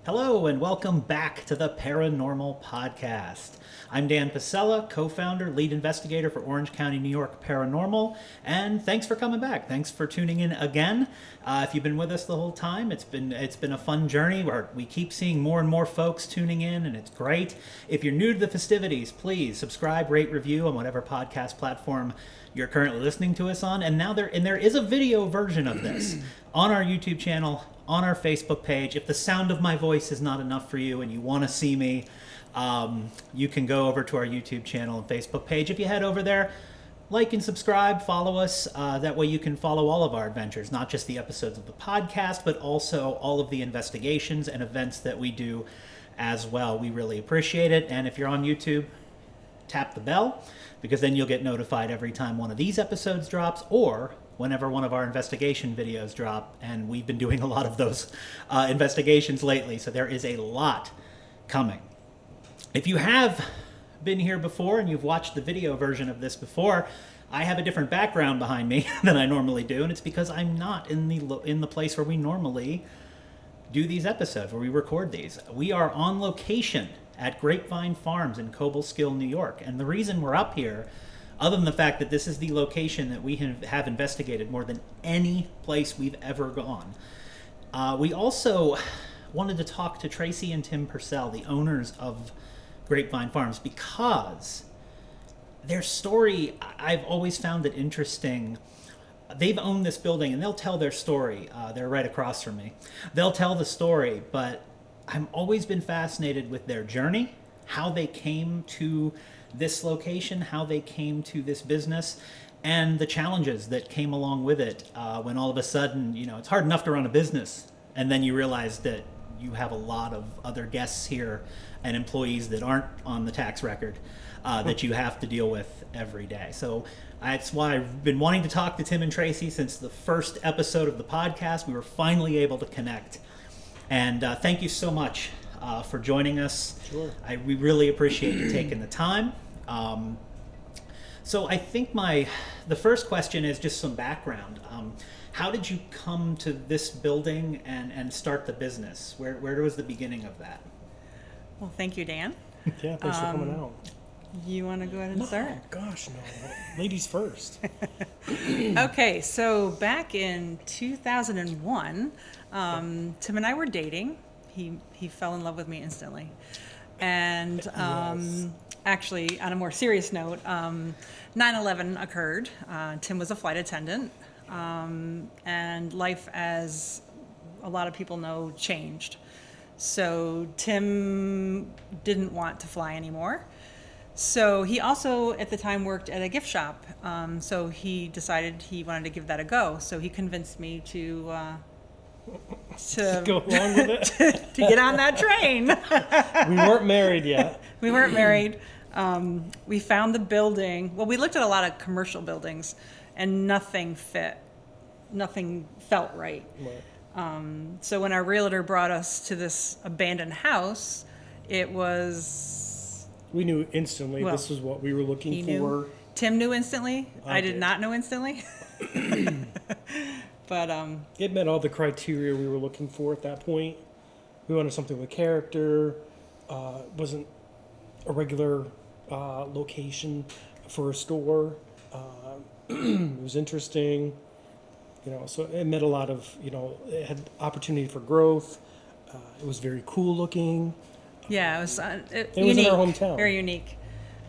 Hello and welcome back to the Paranormal Podcast. I'm Dan Purcell, co-founder, lead investigator for Orange County, New York Paranormal, and thanks for coming back. Thanks for tuning in again. If you've been with us the whole time, it's been a fun journey where we keep seeing more and more folks tuning in, and it's great. If you're new to the festivities, please subscribe, rate, review on whatever podcast platform you're currently listening to us on. And now there is a video version of this on our YouTube channel, on our Facebook page. If the sound of my voice is not enough for you and you want to see me, you can go over to our YouTube channel and Facebook page. If you head over there, like and subscribe, follow us. That way you can follow all of our adventures, not just the episodes of the podcast, but also all of the investigations and events that we do as well. We really appreciate it. And if you're on YouTube, tap the bell, because then you'll get notified every time one of these episodes drops, or whenever one of our investigation videos drop. And we've been doing a lot of those investigations lately, so there is a lot coming. If you have been here before and you've watched the video version of this before, I have a different background behind me than I normally do, and it's because I'm not in the place where we normally do these episodes, where we record these. We are on location at Grapevine Farms in Cobleskill, New York. And the reason we're up here, other than the fact that this is the location that we have investigated more than any place we've ever gone, we also wanted to talk to Tracy and Tim Purcell, the owners of Grapevine Farms, because their story, I've always found it interesting. They've owned this building and they'll tell their story. They're right across from me. They'll tell the story, but I've always been fascinated with their journey, how they came to this location, how they came to this business, and the challenges that came along with it when all of a sudden, it's hard enough to run a business, and then you realize that you have a lot of other guests here and employees that aren't on the tax record that you have to deal with every day. So that's why I've been wanting to talk to Tim and Tracy since the first episode of the podcast. We were finally able to connect. And thank you so much for joining us. Sure. We really appreciate you taking the time. So I think the first question is just some background. How did you come to this building and start the business? Where was the beginning of that? Well, thank you, Dan. Yeah, thanks for coming out. You want to go ahead and start? Oh, gosh, no. Ladies first. Okay, so back in 2001, Tim and I were dating. He fell in love with me instantly. And Yes. actually, on a more serious note, 9/11 occurred. Tim was a flight attendant, and life, as a lot of people know, changed. So Tim didn't want to fly anymore. So he also, at the time, worked at a gift shop. So he decided he wanted to give that a go. So he convinced me to Go along with it. to get on that train. We weren't married yet. We weren't married. We found the building. Well, we looked at a lot of commercial buildings, and nothing fit. Nothing felt right. So when our realtor brought us to this abandoned house, it was... We knew instantly this was what we were looking for. Knew. Tim knew instantly. I did not know instantly. But it met all the criteria we were looking for at that point. We wanted something with character. Wasn't a regular location for a store. It was interesting. So it met a lot of, it had opportunity for growth. It was very cool looking. yeah, it was It unique, was in our hometown. very unique.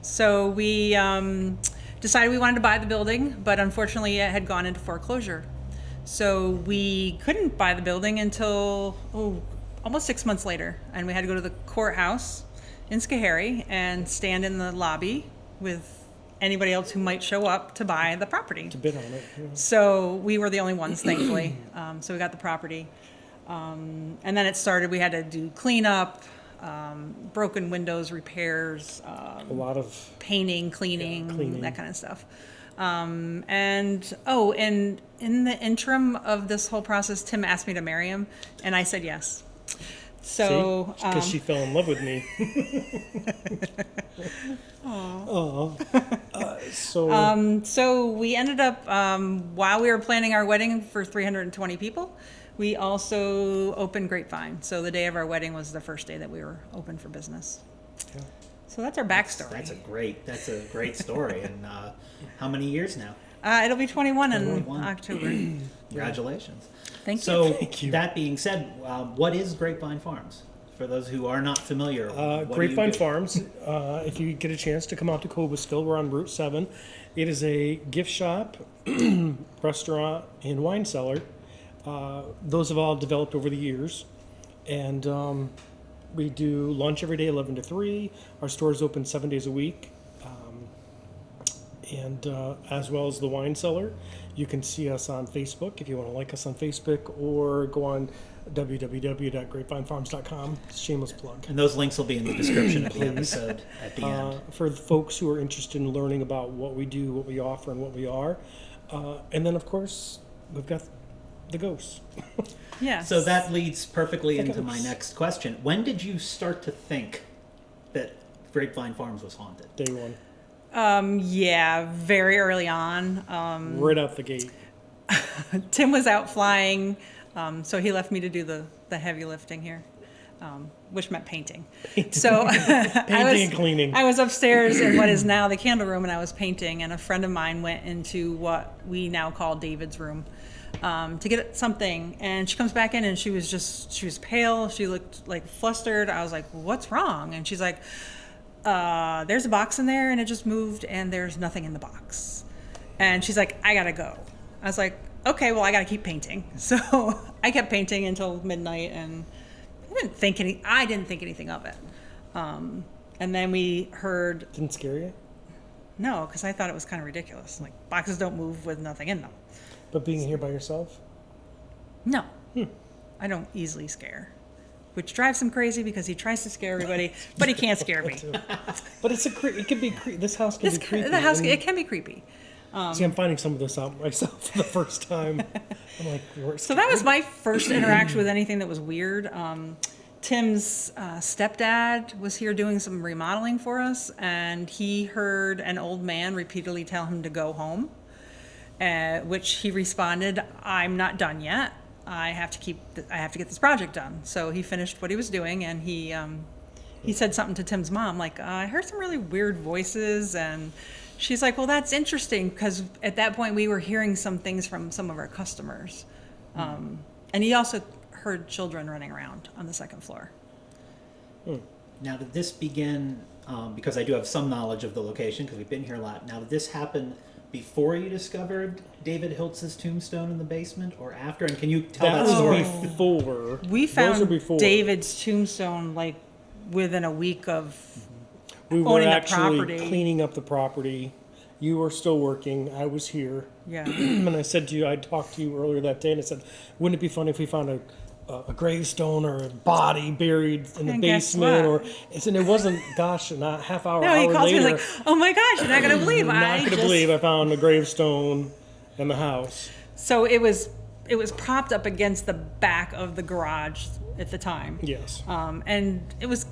So we decided we wanted to buy the building, but unfortunately it had gone into foreclosure. So we couldn't buy the building until almost 6 months later, and we had to go to the courthouse in Schoharie and stand in the lobby with anybody else who might show up to buy the property. To bid on it. Yeah. So we were the only ones, thankfully. So we got the property. And then it started, we had to do cleanup, broken windows repairs, A lot of painting, cleaning, cleaning. that kind of stuff. And in the interim of this whole process, Tim asked me to marry him, and I said yes. So, because she fell in love with me. so we ended up, while we were planning our wedding for 320 people, we also opened Grapevine. So the day of our wedding was the first day that we were open for business. Yeah. So that's our backstory. That's a great story. And how many years now? It'll be 21 in 21. October. Congratulations. Thank you. So Thank you. that being said, what is Grapevine Farms? For those who are not familiar, what do Grapevine you do? Farms, if you get a chance to come out to Cobleskill, we're on Route 7. It is a gift shop, restaurant, and wine cellar. Those have all developed over the years. And we do lunch every day, 11 to 3. Our store is open 7 days a week. And as well as the wine cellar. You can see us on Facebook if you want to like us on Facebook, or go on www.grapevinefarms.com. Shameless plug. And those links will be in the description of the episode at the end. For the folks who are interested in learning about what we do, what we offer, and what we are. And then, of course, we've got the ghosts. Yeah. So that leads perfectly into my ghosts. next question. When did you start to think that Grapevine Farms was haunted? Day one. Yeah, very early on. Right out the gate. Tim was out flying, so he left me to do the heavy lifting here, which meant painting. So Painting and cleaning. I was upstairs in what is now the candle room, and I was painting, and a friend of mine went into what we now call David's room to get something, and she comes back in, and she was pale. She looked like flustered. I was like, what's wrong? And she's like, there's a box in there and it just moved and there's nothing in the box. And she's like, I gotta go. I was like, okay, well, I gotta keep painting. So I kept painting until midnight, and I didn't think anything of it. And then we heard, Didn't scare you? no, because I thought it was kind of ridiculous. Like, boxes don't move with nothing in them. But being here by yourself? No, I don't easily scare. Which drives him crazy because he tries to scare everybody, but he can't scare me. But it could be this house can be creepy. The house, And- it can be creepy. See, I'm finding some of this out myself for the first time. I'm like, So that was my first interaction with anything that was weird. Tim's stepdad was here doing some remodeling for us, and he heard an old man repeatedly tell him to go home, which he responded, "I'm not done yet. I have to get this project done." So he finished what he was doing, and he said something to Tim's mom, like, "I heard some really weird voices," and she's like, "Well, that's interesting," because at that point we were hearing some things from some of our customers. And he also heard children running around on the second floor. Now, did this begin, because I do have some knowledge of the location because we've been here a lot. Now, did this happen before you discovered David Hiltz's tombstone in the basement, or after? And can you tell that was story? before. We Those found are before. David's tombstone like within a week of We were owning the actually property. cleaning up the property. You were still working. I was here. yeah. And I said to you, I talked to you earlier that day, and I said, wouldn't it be funny if we found a gravestone or a body buried in the And guess basement? what? Or and it wasn't, gosh, not half hour, No, he hour calls later. me like, "Oh my gosh, you're not gonna believe not going to believe I found a gravestone in the house. So it was propped up against the back of the garage at the time. Yes. And it was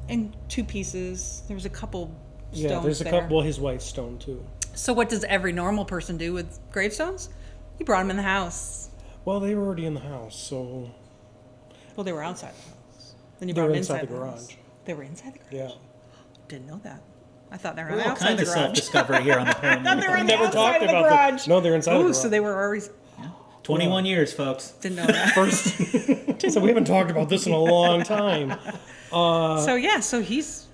in two pieces. There was a couple stones Yeah, there's a there. couple. Well, his wife's stone too. So what does every normal person do with gravestones? He brought them in the house. Well, they were already in the house, so Well, they were outside the house. Then you They brought were them inside inside the the garage. house. They were inside the garage? yeah. Didn't know that. I thought they were All outside kinds the of garage. self-discovery here on the I thought they were paranormal. on the Never outside talked of the about garage. No, they're inside the Ooh, garage. so they were always 21 years, folks. didn't know that. So we haven't talked about this in a long time. So yeah, so his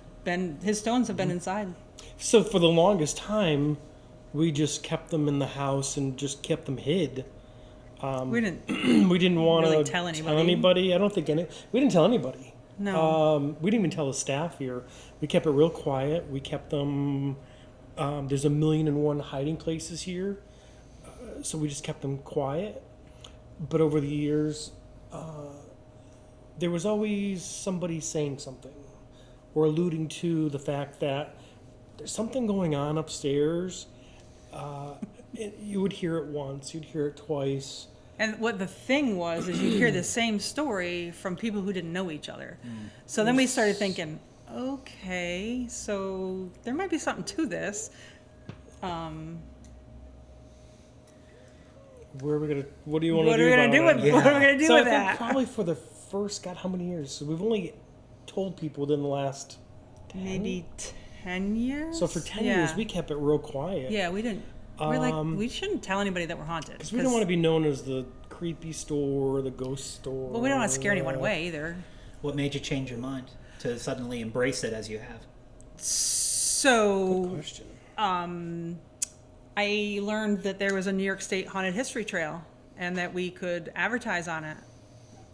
stones have been inside. So for the longest time, we just kept them in the house and just kept them hid. We didn't. We didn't want Really to tell anybody? I don't think we didn't tell anybody. No. We didn't even tell the staff here. We kept it real quiet. We kept them. There's 1,000,001 hiding places here, so we just kept them quiet. But over the years, there was always somebody saying something or alluding to the fact that there's something going on upstairs. You would hear it once, you'd hear it twice. And what the thing was is you'd hear the same story from people who didn't know each other. So then we started thinking, okay, so there might be something to this. What do you want to do? What are we gonna do with Yeah. what are we gonna do So with I think that? probably for the first, God, how many years? So we've only told people within the last 10? Maybe 10 years. So for 10 Yeah. years, we kept it real quiet. Yeah, we didn't. We're like, we shouldn't tell anybody that we're haunted. Because we don't want to be known as the creepy store, the ghost store. Well, we don't want to scare anyone away either. What made you change your mind to suddenly embrace it as you have? Good So, question. I learned that there was a New York State haunted history trail and that we could advertise on it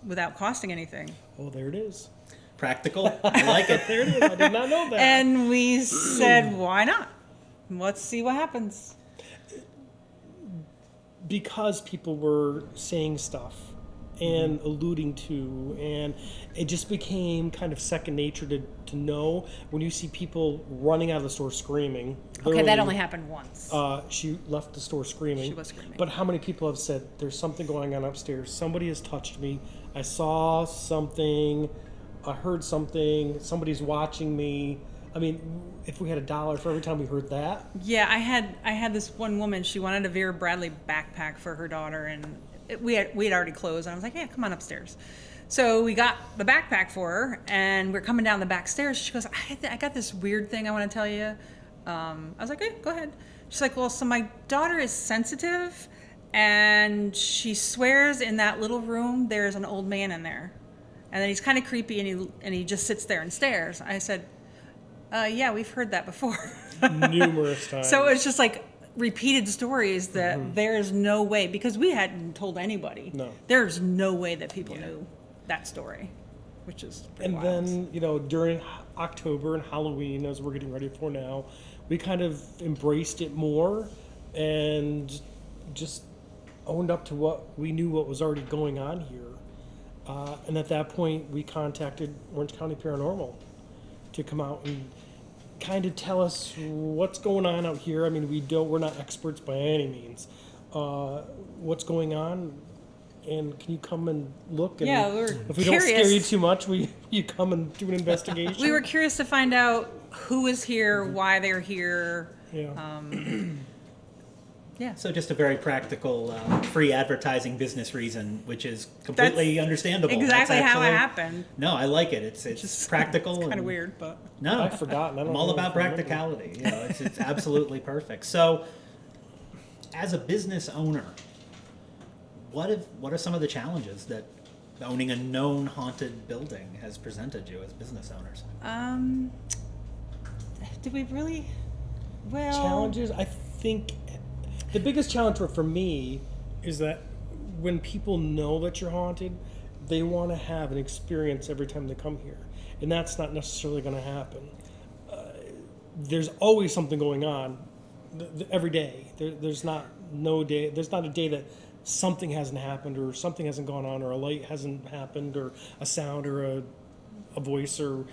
without costing anything. Oh, there it is. Practical. I like it. There it is. I did not know that. And we said, why not? Let's see what happens. Because people were saying stuff and alluding to, and it just became kind of second nature to know when you see people running out of the store screaming. Okay, that literally, only happened once. she left the store screaming. She was screaming. But how many people have said, there's something going on upstairs, somebody has touched me, I saw something, I heard something, somebody's watching me. I mean, if we had $1 for every time we heard that. Yeah, I had this one woman. She wanted a Vera Bradley backpack for her daughter, and we had already closed. And I was like, "Yeah, come on upstairs." So we got the backpack for her, and we're coming down the back stairs. She goes, "I got this weird thing I want to tell you." I was like, "Okay, go ahead." She's like, "Well, so my daughter is sensitive, and she swears in that little room there's an old man in there, and then he's kind of creepy, and he just sits there and stares." I said, yeah, we've heard that before. Numerous times. So it's just like repeated stories that there's no way, because we hadn't told anybody. No. There's no way that people knew that story, which is pretty And wild. then, during October and Halloween, as we're getting ready for now, we kind of embraced it more and just owned up to what we knew what was already going on here. And at that point, we contacted Orange County Paranormal to come out and kind of tell us what's going on out here. I mean, we're not experts by any means. What's going on, and can you come and look? And Yeah, we were if we don't scare you curious. too much, you come and do an investigation. We were curious to find out who is here, why they're here. Yeah. Yeah. So just a very practical, free advertising business reason, which is completely understandable. Exactly That's how it actually- happened. No, I like it. It's practical. Kind and- of weird, but No, I've forgotten. I don't I'm all know about if I remember. practicality. It's absolutely perfect. So, as a business owner, what are some of the challenges that owning a known haunted building has presented you as business owners? did we really? Well, Challenges, I think the biggest challenge for me is that when people know that you're haunted, they want to have an experience every time they come here, and that's not necessarily going to happen. There's always something going on every day. There's not a day that something hasn't happened, or something hasn't gone on, or a light hasn't happened, or a sound, or a voice, or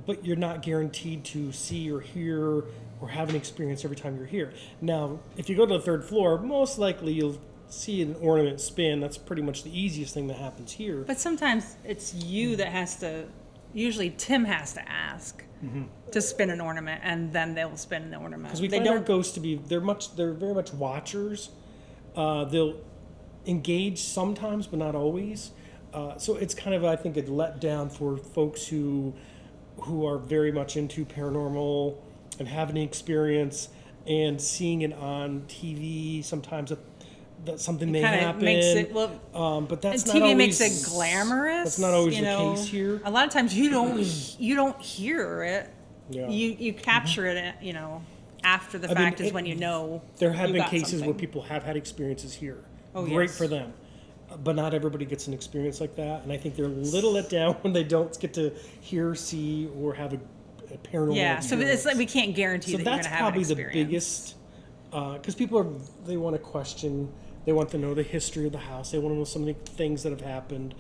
but you're not guaranteed to see or hear or have an experience every time you're here. Now, if you go to the third floor, most likely you'll see an ornament spin. That's pretty much the easiest thing that happens here. but sometimes it's you that has to. Usually, Tim has to ask to spin an ornament, and then they'll spin the ornament. Because we They find our don't. ghosts to be they're very much watchers. They'll engage sometimes, but not always. So it's kind of, I think, a letdown for folks who are very much into paranormal and having an experience and seeing it on TV. Sometimes that something may Kinda happen. makes it but that's and not TV always, makes it glamorous. That's not always you the know. case here. A lot of times you don't hear it. Yeah. You capture it. After the fact is when you know. There have you been got cases where something. people have had experiences here. Oh, Great yes. for them. But not everybody gets an experience like that. And I think they're a little let down when they don't get to hear, see, or have a paranormal Yeah, so experience. it's like we can't guarantee So that you're that's going to have an probably the experience. biggest, because people they want to question, they want to know the history of the house, they want to know some of the things that have happened,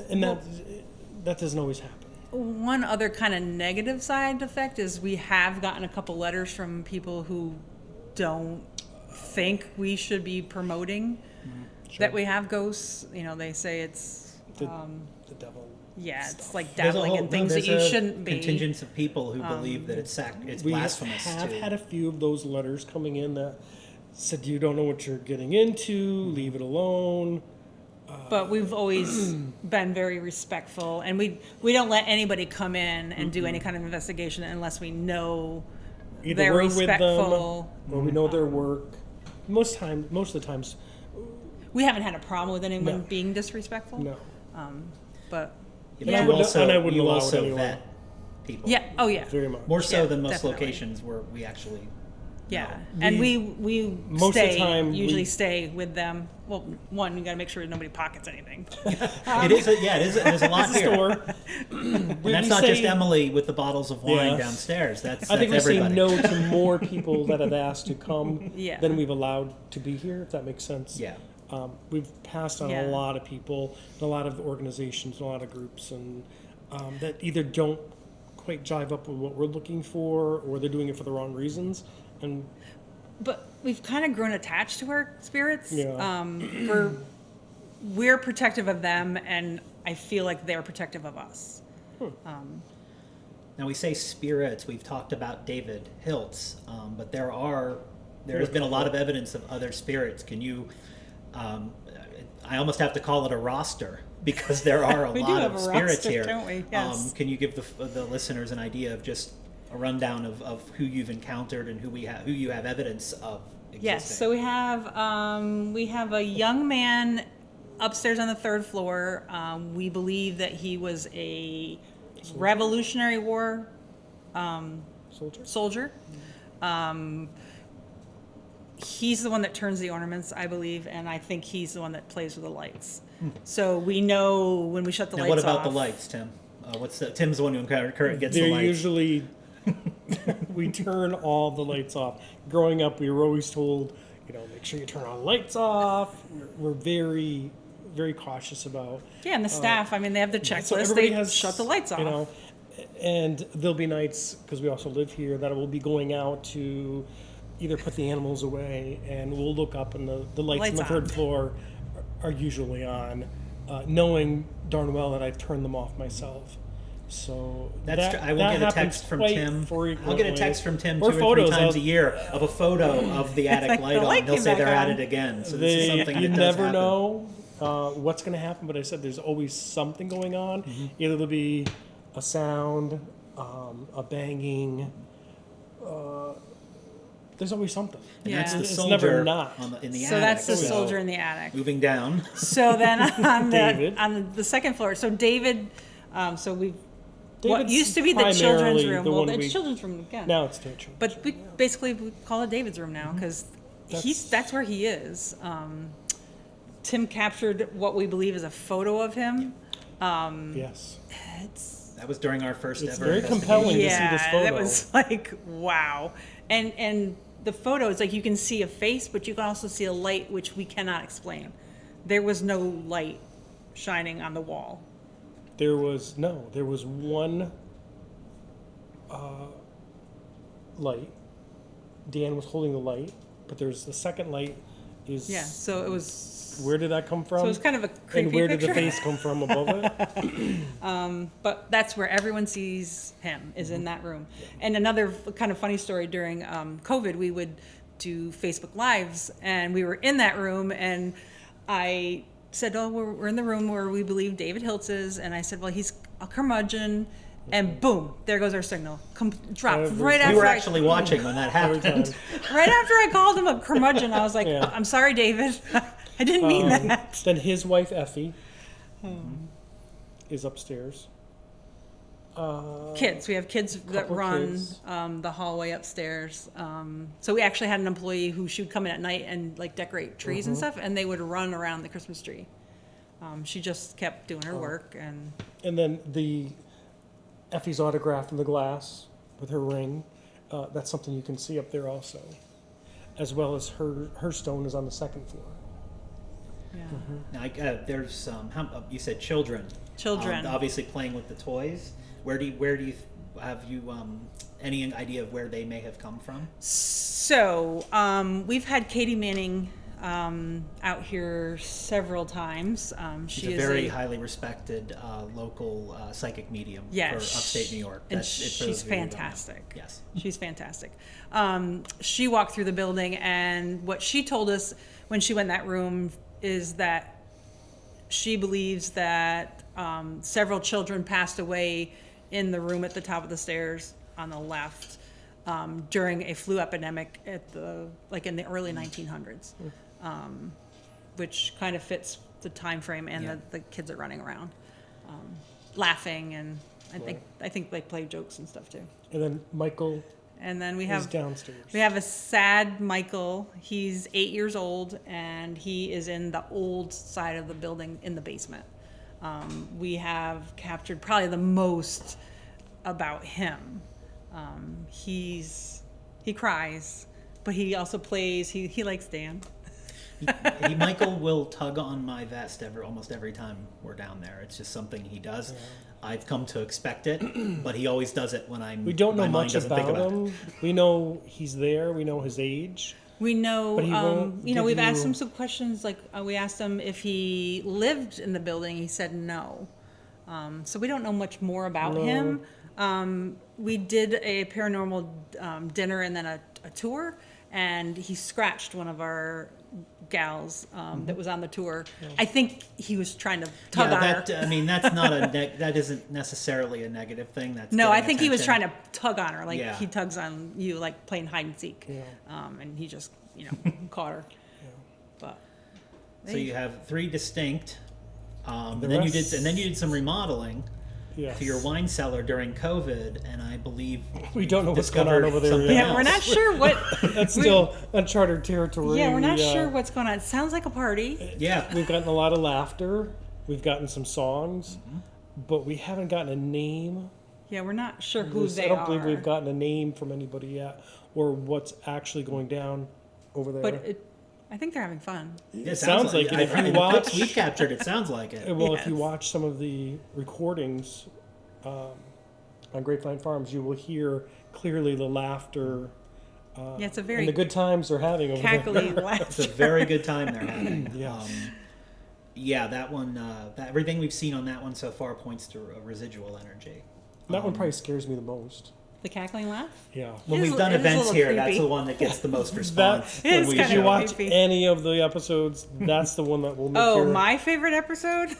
and that doesn't always happen. One other kind of negative side effect is we have gotten a couple letters from people who don't think we should be promoting that we have ghosts. You know, they say it's The devil. yeah, stuff. it's like There's a dabbling whole in things that you there's a shouldn't be. contingent of people who believe that it's it's We blasphemous. have to, had a few of those letters coming in that said you don't know what you're getting into, leave it alone. But we've always been very respectful, and we don't let anybody come in and do any kind of investigation unless we know Either they're we're with them respectful. or we know their work. Most of the times, We haven't had a problem with anyone No. being disrespectful. no. But but yeah. you also, And I wouldn't you allow it also anyway. vet people. yeah, oh yeah, Very much. More so Yeah, than most definitely. locations where we actually. yeah. know. And we Most of the stay time, usually we- stay with them. Well, one, you got to make sure nobody pockets anything. It is. There's a lot It's a here. store. And that's not just Emily with the bottles of wine Yeah. downstairs. That's I think we say everybody. no to more people that have asked to come Yeah. than we've allowed to be here, if that makes sense. Yeah. We've passed on Yeah. a lot of people, and a lot of organizations, and a lot of groups, and that either don't quite jive up with what we're looking for, or they're doing it for the wrong reasons. And But we've kind of grown attached to our spirits. Yeah. We're protective of them, and I feel like they're protective of us. Now we say spirits. We've talked about David Hiltz, but there has been a lot of evidence of other spirits. Can you? I almost have to call it a roster because there are a We do lot have of a spirits roster, here. don't we? Yes. Can you give the listeners an idea of just a rundown of who you've encountered and who you have evidence of existing? Yes. So we have a young man upstairs on the third floor. We believe that he was a Revolutionary War soldier. He's the one that turns the ornaments, I believe, and I think he's the one that plays with the lights. So we know when we shut the Now, lights what about off. the lights, Tim? Tim's the one who gets they're the lights. usually, we turn all the lights off. Growing up, we were always told, make sure you turn all the lights off. We're very, very cautious about. Yeah, and the staff, I mean, they have the So checklist. everybody They has, shut the lights off. And there'll be nights, because we also live here, that we'll be going out to either put the animals away, and we'll look up, and the lights on the third floor are usually on, knowing darn well that I've turned them off myself. So I will get a text from Tim. I'll get a text from Tim 2 or 3 times a year of a photo of the attic Like the light on. light They'll came say back they're at on. it again. So this is something You that does never happen. know what's going to happen, but I said there's always something going on. Either there'll be a sound, a banging. There's always something. And that's Yeah. the It's soldier never not. in the So attic. that's the So- soldier in the attic. Moving down. So then David. on the second floor, so David, so we what David's used to be the children's primarily room. the Well, one it's we- children's room again. Now it's tension. But we call it David's room now because that's where he is. Tim captured what we believe is a photo of him. Yes. That was during our first It's ever very investigation. compelling to see Yeah, this photo. that was like wow. And the photo is like you can see a face, but you can also see a light which we cannot explain. There was no light shining on the wall. There was one light. Dan was holding the light, but there's the second light is. Yeah, so it was. Where did that come from? So it was kind of a creepy and where picture. did the face come from above it? But that's where everyone sees him, is in that room. And another kind of funny story, during COVID, we would do Facebook Lives, and we were in that room, and I said, oh, we're in the room where we believe David Hiltz is, and I said, well, he's a curmudgeon, and boom, there goes our signal. Dropped right after We were actually watching when that Every happened. time. right after I called him a curmudgeon. I was like, Yeah. I'm sorry, David. I didn't mean that. Then his wife Effie is upstairs. Kids. We have kids that Couple run kids. the hallway upstairs. So we actually had an employee who she would come in at night and like decorate trees and stuff, and they would run around the Christmas tree. She just kept doing her work, and And then Effie's autograph in the glass with her ring. That's something you can see up there also, as well as her stone is on the second floor. yeah. Now, there's you said children. Children. Obviously playing with the toys. Where do you have you any idea of where they may have come from? So we've had Katie Manning out here several times. She's a very highly respected local psychic medium for upstate New York. And she's fantastic. Yes. She's fantastic. She walked through the building, and what she told us when she went in that room is that she believes that several children passed away in the room at the top of the stairs on the left during a flu epidemic in the early 1900s. Which kind of fits the time frame, and the kids are running around, laughing, and I think they play jokes and stuff too. And then Michael. And then we is have downstairs. We have a sad Michael. He's 8 years old, and he is in the old side of the building in the basement. We have captured probably the most about him. He cries, but he also plays. He likes Dan. Michael will tug on my vest almost every time we're down there. It's just something he does. Yeah. I've come to expect it, but he always does it when We don't know much about him. We know he's there. We know his age. We know, we've asked him some questions. Like we asked him if he lived in the building. He said no. So we don't know much more about him. We did a paranormal dinner and then a tour, and he scratched one of our gals that was on the tour. Yeah. I think he was trying to tug on her. I mean, that's not that isn't necessarily a negative thing. That's no, I think attention. He was trying to tug on her, like he tugs on you, like playing hide and seek. Yeah. And he just, caught her. Yeah. But so you have 3 distinct, and then you did some remodeling. Yes. To your wine cellar during COVID, and I believe we don't know what's going on over there. Yeah, we're not sure what. That's still uncharted territory. Yeah, we're not sure what's going on. It sounds like a party. Yeah, we've gotten a lot of laughter. We've gotten some songs, but we haven't gotten a name. Yeah, we're not sure who they are. I don't believe we've gotten a name from anybody yet, or what's actually going down over there. But I think they're having fun. It sounds like it. If you watch, we captured it. Sounds like it. Well, if you watch some of the recordings on Grapevine Farms, you will hear clearly the laughter. It's a very and the good times they're having over cackly there. laughter. It's a very good time they're having. Yes. That one. Everything we've seen on that one so far points to a residual energy. That one probably scares me the most. The cackling laugh? Yeah. When we've done events here, creepy. That's the one that gets the most response. If you watch any of the episodes, that's the one that will make my favorite episode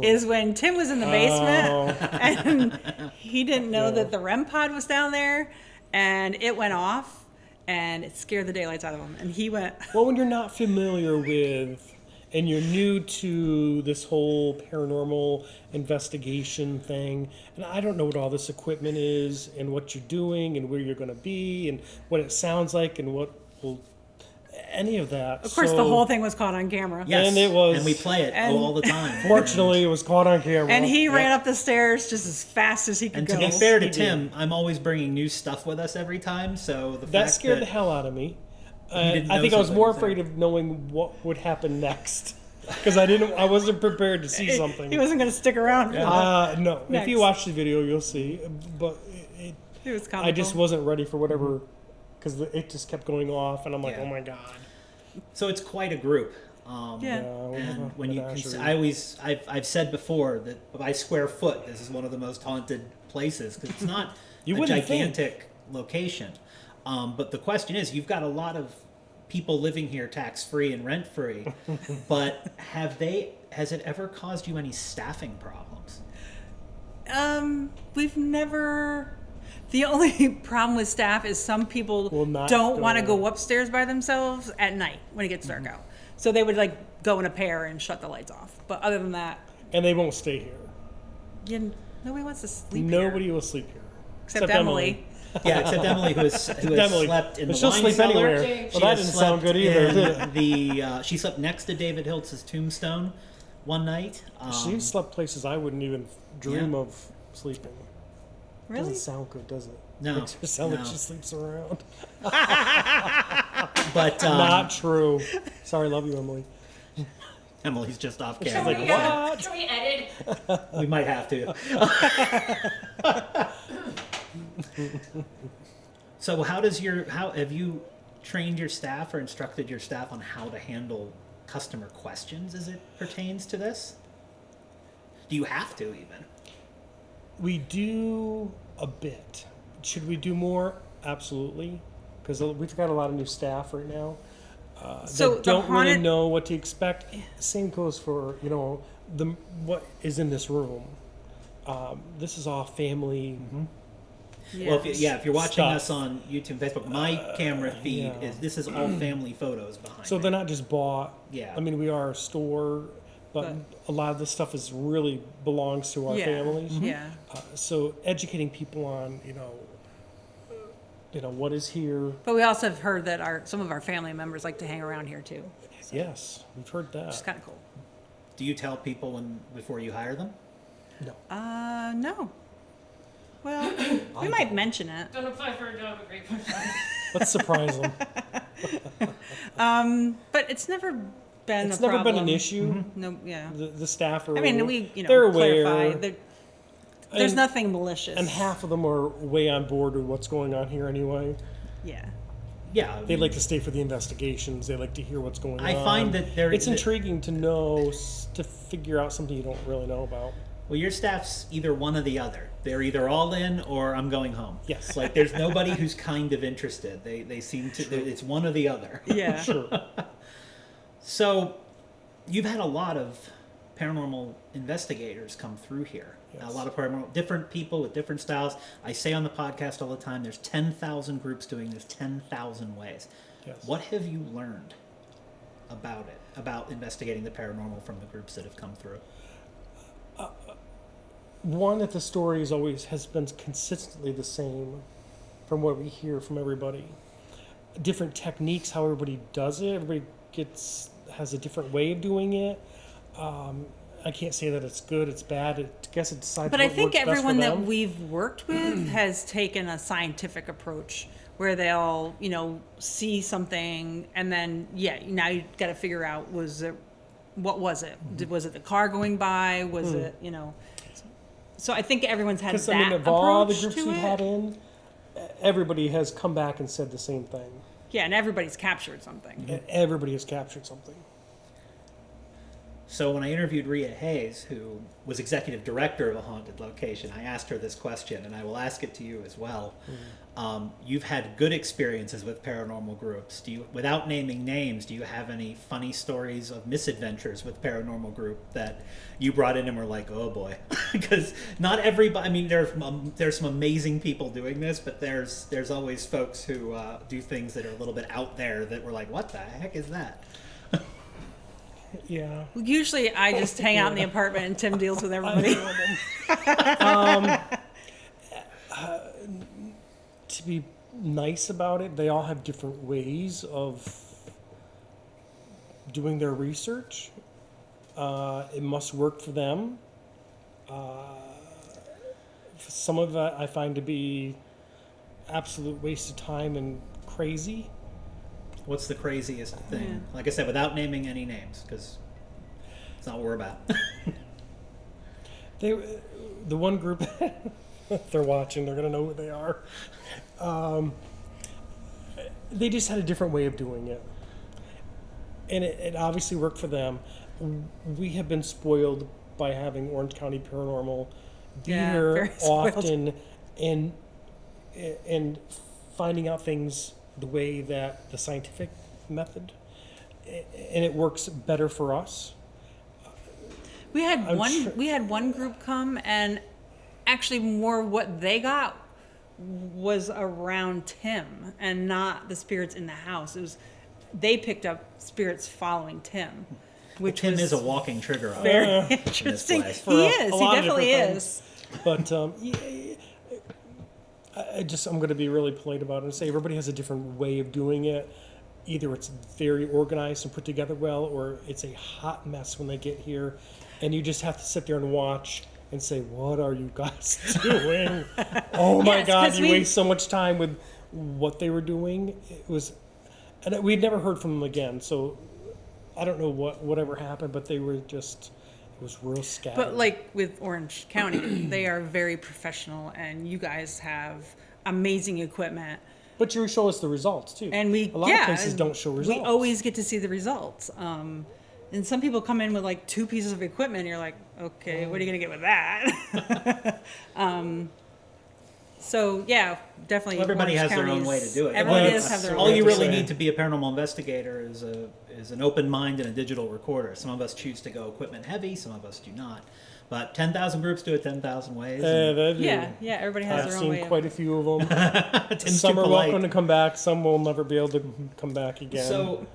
is when Tim was in the basement and he didn't know that the REM pod was down there, and it went off and it scared the daylights out of him. And he went... Well, when you're not familiar with... and you're new to this whole paranormal investigation thing, and I don't know what all this equipment is and what you're doing and where you're going to be and what it sounds like and what will any of that. Of course, the whole thing was caught on camera. Yes, and it was, and we play it all the time. Fortunately, it was caught on camera. And he ran up the stairs just as fast as he could go. And to be fair to Tim, I'm always bringing new stuff with us every time, so that scared the hell out of me. I think I was more afraid of knowing what would happen next, because I wasn't prepared to see something. He wasn't going to stick around. No. Next. If you watch the video, you'll see. But it was comical. I just wasn't ready for whatever, because it just kept going off, and I'm like, oh my god. So it's quite a group. And when you I've said before that by square foot, this is one of the most haunted places because it's not a gigantic location. But the question is, you've got a lot of people living here tax-free and rent-free, but has it ever caused you any staffing problems? We've never... The only problem with staff is some people don't want to go upstairs by themselves at night when it gets dark out. So they would go in a pair and shut the lights off. But other than that... And they won't stay here. Yeah, nobody wants to sleep here. Nobody will sleep here. Except Emily. Yeah, except Emily, who has slept in the she'll wine sleep cellar. Anywhere. Well, that didn't sound good either, did it? She slept next to David Hiltz's tombstone one night. She slept places I wouldn't even dream of sleeping. Really? Doesn't sound good, does it? No. Makes her sound like she sleeps around. But not true. Sorry, love you, Emily. Emily's just off She's camera. like, what? Can we edit? We might have to. So how have you trained your staff or instructed your staff on how to handle customer questions as it pertains to this? Do you have to even? We do a bit. Should we do more? Absolutely. Because we've got a lot of new staff right now So that don't really haunted- know what to expect. Same goes for, what is in this room. This is all family. Yeah. Well, if you're watching Stuff. us on YouTube, Facebook, my camera feed yeah. this is all family photos behind. So me. they're not just bought. Yeah. I mean, we are a store, but a lot of this stuff is really belongs to our Yeah. families. Yeah. So educating people on, what is here. But we also have heard that some of our family members like to hang around here too. Yes, we've heard that. Which is kind of cool. Do you tell people before you hire them? No. No. Well, we might mention it. Don't apply for a job at Grapevine Farms. Let's surprise them. But it's never been It's a never problem. been an issue. No, yeah. The staff are. I mean, they're clarify. aware. There's And- nothing malicious. And half of them are way on board with what's going on here anyway. Yeah. Yeah. I They mean, like to stay for the investigations. They like to hear what's going on. I find that it's intriguing to know, to figure out something you don't really know about. Well, your staff's either one or the other. They're either all in or I'm going home. Yes. Like there's nobody who's kind of interested. They seem to. It's one or the other. Yeah. Sure. So, you've had a lot of paranormal investigators come through here. Yes. A lot of paranormal, different people with different styles. I say on the podcast all the time, there's 10,000 groups doing this 10,000 ways. Yes. What have you learned about it, about investigating the paranormal from the groups that have come through? One, that the story has been consistently the same from what we hear from everybody. Different techniques, how everybody does it. Everybody has a different way of doing it. I can't say that it's good, it's bad. I guess it decides But what I think works best everyone for that them. we've worked with has taken a scientific approach where they'll, see something and then, now you got to figure out, what was it? Was it the car going by? Was it, So I think everyone's had Because that I mean, of all the approach groups to we've it. had in, everybody has come back and said the same thing. Yeah, and everybody's captured something. And everybody has captured something. So when I interviewed Rhea Hayes, who was executive director of a haunted location, I asked her this question, and I will ask it to you as well. You've had good experiences with paranormal groups. Without naming names, do you have any funny stories of misadventures with paranormal group that you brought in and were like, oh boy? Because not everybody. I mean, there's some amazing people doing this, but there's always folks who do things that are a little bit out there that we're like, what the heck is that? Yeah. Usually I just hang out in the apartment and Tim deals with everybody. To be nice about it, they all have different ways of doing their research. It must work for them. Some of it I find to be absolute waste of time and crazy. What's the craziest thing? Yeah. Like I said, without naming any names, because it's not what we're about. The one group, if they're watching, they're gonna know who they are. They just had a different way of doing it, and it obviously worked for them. We have been spoiled by having Orange County Paranormal be Yeah, here very spoiled. often, and finding out things the way that the scientific method, and it works better for us. We had I'm one. sure- We had one group come, and actually, more what they got was around Tim, and not the spirits in the house. It was they picked up spirits following Tim, which Tim was is a walking trigger. very interesting. place. He is. He lot of definitely different is. But I'm going to be really polite about it and say everybody has a different way of doing it. Either it's very organized and put together well, or it's a hot mess when they get here, and you just have to sit there and watch and say, "What are you guys doing?" Oh my Yes, God, 'cause you we- waste so much time with what they were doing. It was, and we'd never heard from them again. So I don't know whatever happened, but they were just. It was real scattered. But like with Orange County, they are very professional, and you guys have amazing equipment. But you show us the results too. And a lot of places don't show results. We always get to see the results. And some people come in with like 2 pieces of equipment, and you're like, okay, what are you gonna get with that? So yeah, definitely. Everybody Orange has their own County's- way to do it. Everybody Well, does have their All own. you way to really say. need to be a paranormal investigator is an open mind and a digital recorder. Some of us choose to go equipment heavy, some of us do not. But 10,000 groups do it 10,000 ways. and They do. Yeah, everybody has I've their own way. seen quite a few of them. Tim's Some too are polite. welcome to come back. Some will never be able to come back again. So,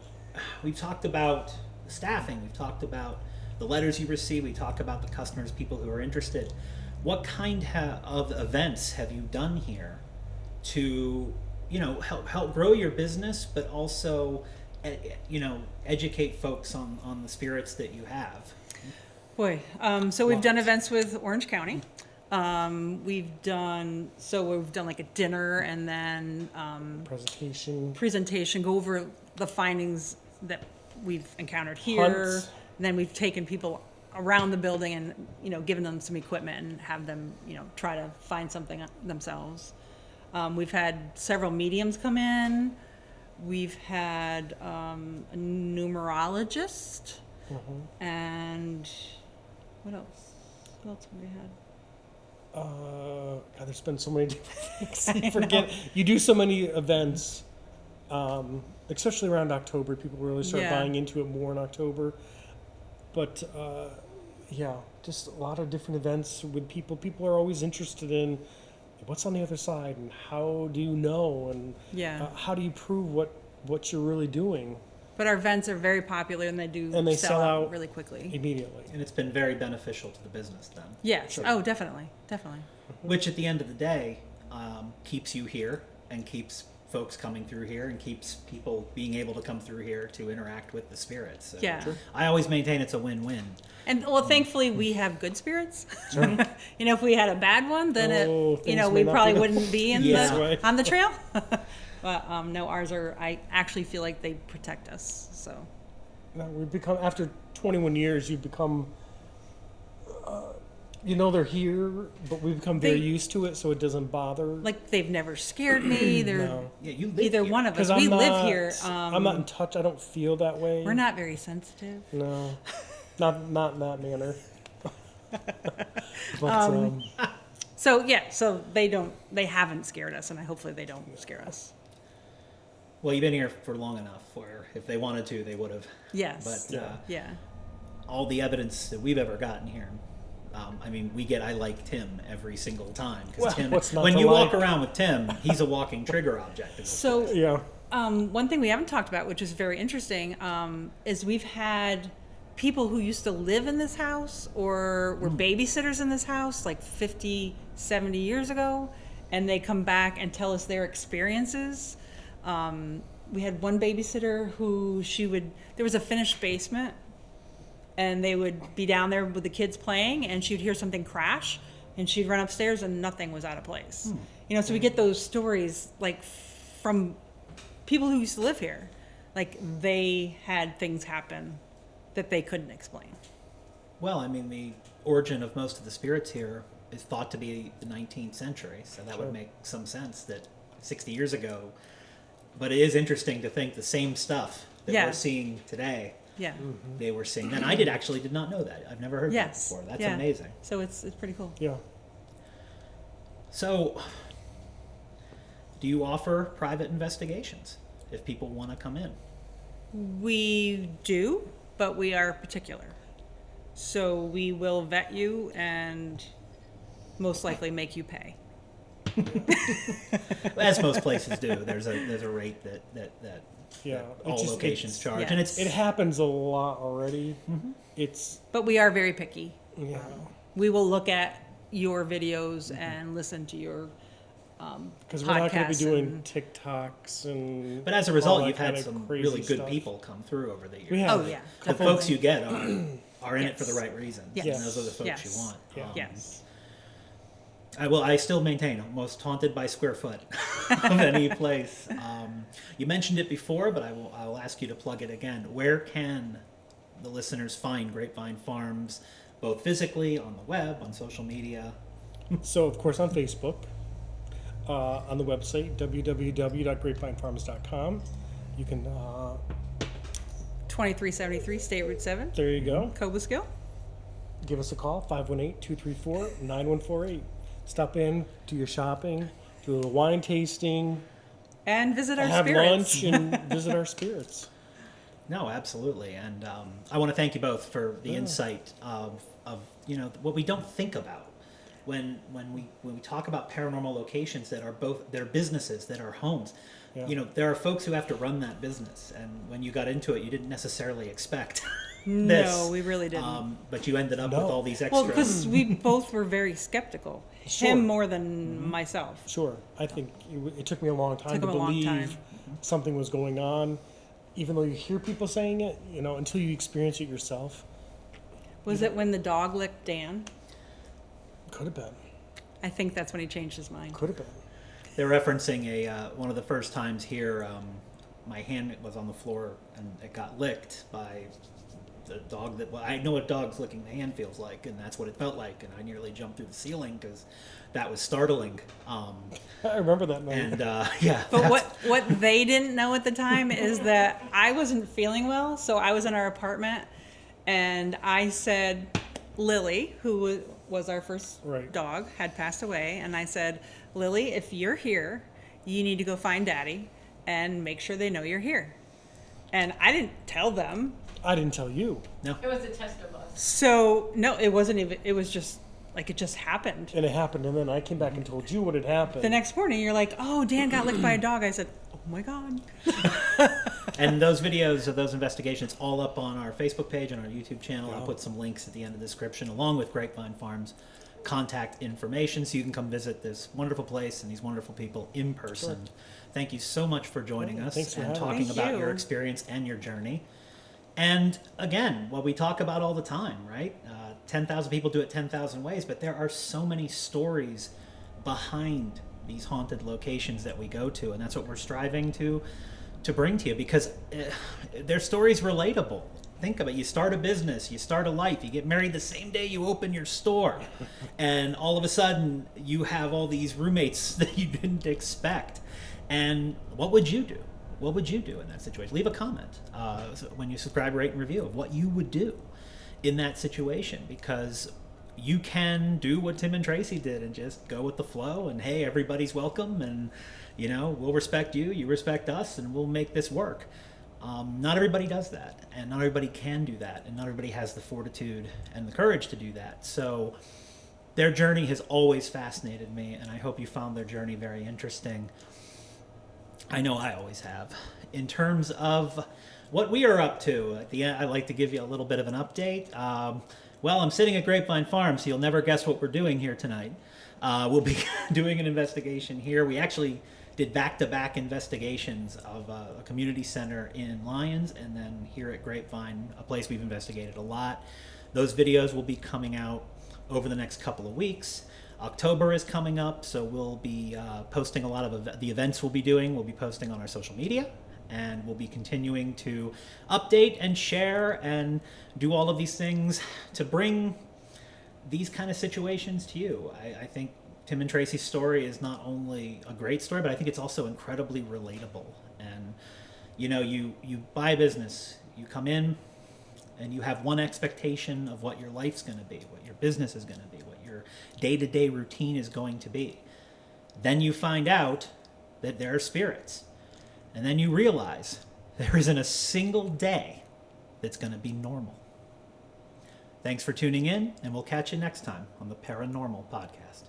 we've talked about staffing. We've talked about the letters you receive. We talk about the customers, people who are interested. What kind of events have you done here to, help grow your business, but also, educate folks on the spirits that you have? Boy, so we've done Lots. events with Orange County. We've done like a dinner and then presentation, go over the findings that we've encountered here. Hunts. And then we've taken people around the building and given them some equipment and have them try to find something themselves. We've had several mediums come in. We've had a numerologist. And what else? What else have we had? God, there's been so many different things. You forget. You do so many events, especially around October. People really start Yeah. buying into it more in October. But yeah, just a lot of different events with people. People are always interested in what's on the other side and how do you know and Yeah. how do you prove what you're really doing But our events are very popular and they sell out really quickly. immediately. And it's been very beneficial to the business then. Yes. Sure. Oh, definitely. Definitely. Which at the end of the day keeps you here and keeps folks coming through here and keeps people being able to come through here to interact with the spirits. So Yeah. Sure. I always maintain it's a win-win. And well, thankfully we have good spirits. If we had a bad one, then things may we not probably be wouldn't be in Yeah. Right. on the trail. But no, ours are. I actually feel like they protect us. So Now we've become, after 21 years, you've become, they're here, but we've become very They- used to it, so it doesn't bother. like they've never scared me. They're No. Yeah, you live either here. one of us. Because We live here. I'm not in touch. I don't feel that way. We're not very sensitive. No, not in that manner. But So yeah, so they haven't scared us, and hopefully they don't scare us. Well, you've been here for long enough where if they wanted to, they would have. Yes. But Yeah. Yeah. all the evidence that we've ever gotten here, we get I like Tim every single time. Because Well, Tim, what's not when to you like? walk around with Tim, he's a walking trigger object. in this So place. yeah, one thing we haven't talked about, which is very interesting, is we've had people who used to live in this house or were babysitters in this house like 50, 70 years ago, and they come back and tell us their experiences. We had one babysitter who there was a finished basement, and they would be down there with the kids playing, and she'd hear something crash, and she'd run upstairs and nothing was out of place. So we get those stories like from people who used to live here, like they had things happen that they couldn't explain. Well, the origin of most of the spirits here is thought to be the 19th century, so that Sure. would make some sense that 60 years ago. But it is interesting to think the same stuff that Yeah. we're seeing today, Yeah. they were seeing then. I did not know that. I've never heard Yes. that before. That's Yeah. amazing. So it's pretty cool. yeah. So, do you offer private investigations if people want to come in? We do, but we are particular. So we will vet you and most likely make you pay. As most places do. There's a rate that Yeah, all locations charge, and it's It happens a lot already. It's But we are very picky. yeah. We will look at your videos and listen to your Because we're not going to be podcasts doing and- TikToks and. But as a all result, that you've had kind of some crazy really good stuff. people come through over the years. We have. Oh yeah, The definitely. folks you get are in it for the Yes. right reasons. Yes. And those are the folks Yes. you want. Yeah. Yes. I still maintain I'm most haunted by square foot of any place. You mentioned it before, but I will ask you to plug it again. Where can the listeners find Grapevine Farms, both physically, on the web, on social media? So of course on Facebook, on the website, www.grapevinefarms.com. You can, 2373 State Route 7, there you go. Cobleskill. Give us a call, 518-234-9148. Stop in, do your shopping, do a little wine tasting, And visit our have spirits. lunch, and visit our spirits. No, absolutely, and I want to thank you both for the insight of what we don't think about when we talk about paranormal locations that are businesses, that are homes. Yeah. There are folks who have to run that business, and when you got into it, you didn't necessarily expect this. No, we really didn't. But you ended up No. with all these Well, extras. because we both were very skeptical. Sure. Him more than myself. Sure. I think it took me a long time Took to him a long believe time. something was going on. Even though you hear people saying it, until you experience it yourself. Was it when the dog licked Dan? Could have been. I think that's when he changed his mind. Could have been. They're referencing one of the first times here. My hand was on the floor and it got licked by the dog. I know what dog's licking the hand feels like, and that's what it felt like. And I nearly jumped through the ceiling because that was startling. I remember that night. And yeah, But what they didn't know at the time is that I wasn't feeling well, so I was in our apartment, and I said, Lily, who was our first Right. dog, had passed away, and I said, Lily, if you're here, you need to go find Daddy and make sure they know you're here. And I didn't tell them. I didn't tell you. no. It was a tester bus. So, no, it wasn't even, it was just, like, it just happened. And it happened, and then I came back and told you what had happened. The next morning, you're like, oh, Dan got licked by a dog. I said, oh my God. And those videos of those investigations all up on our Facebook page and our YouTube channel. I'll Yeah. put some links at the end of the description, along with Grapevine Farms contact information, so you can come visit this wonderful place and these wonderful people in person. Thank you so much for joining us Thanks for and having talking us. about Thank your you. experience and your journey. And again, what we talk about all the time, right? 10,000 people do it 10,000 ways, but there are so many stories behind these haunted locations that we go to, and that's what we're striving to bring to you, because their stories relatable. Think of it. You start a business, you start a life, you get married the same day you open your store, and all of a sudden you have all these roommates that you didn't expect. And what would you do? What would you do in that situation? Leave a comment when you subscribe, rate, and review of what you would do in that situation, because you can do what Tim and Tracy did and just go with the flow, and hey, everybody's welcome, and we'll respect you, you respect us, and we'll make this work. Not everybody does that, and not everybody can do that, and not everybody has the fortitude and the courage to do that. So their journey has always fascinated me, and I hope you found their journey very interesting. I know I always have. In terms of what we are up to, at the end, I'd like to give you a little bit of an update. Well, I'm sitting at Grapevine Farms, so you'll never guess what we're doing here tonight. We'll be doing an investigation here. We actually did back-to-back investigations of a community center in Lyons, and then here at Grapevine, a place we've investigated a lot. Those videos will be coming out over the next couple of weeks. October is coming up, so we'll be posting a lot of the events we'll be doing. We'll be posting on our social media, and we'll be continuing to update and share and do all of these things to bring these kind of situations to you. I think Tim and Tracy's story is not only a great story, but I think it's also incredibly relatable. And you buy a business, you come in, and you have one expectation of what your life's going to be, what your business is going to be, what your day-to-day routine is going to be. Then you find out that there are spirits. And then you realize there isn't a single day that's going to be normal. Thanks for tuning in, and we'll catch you next time on the Paranormal Podcast.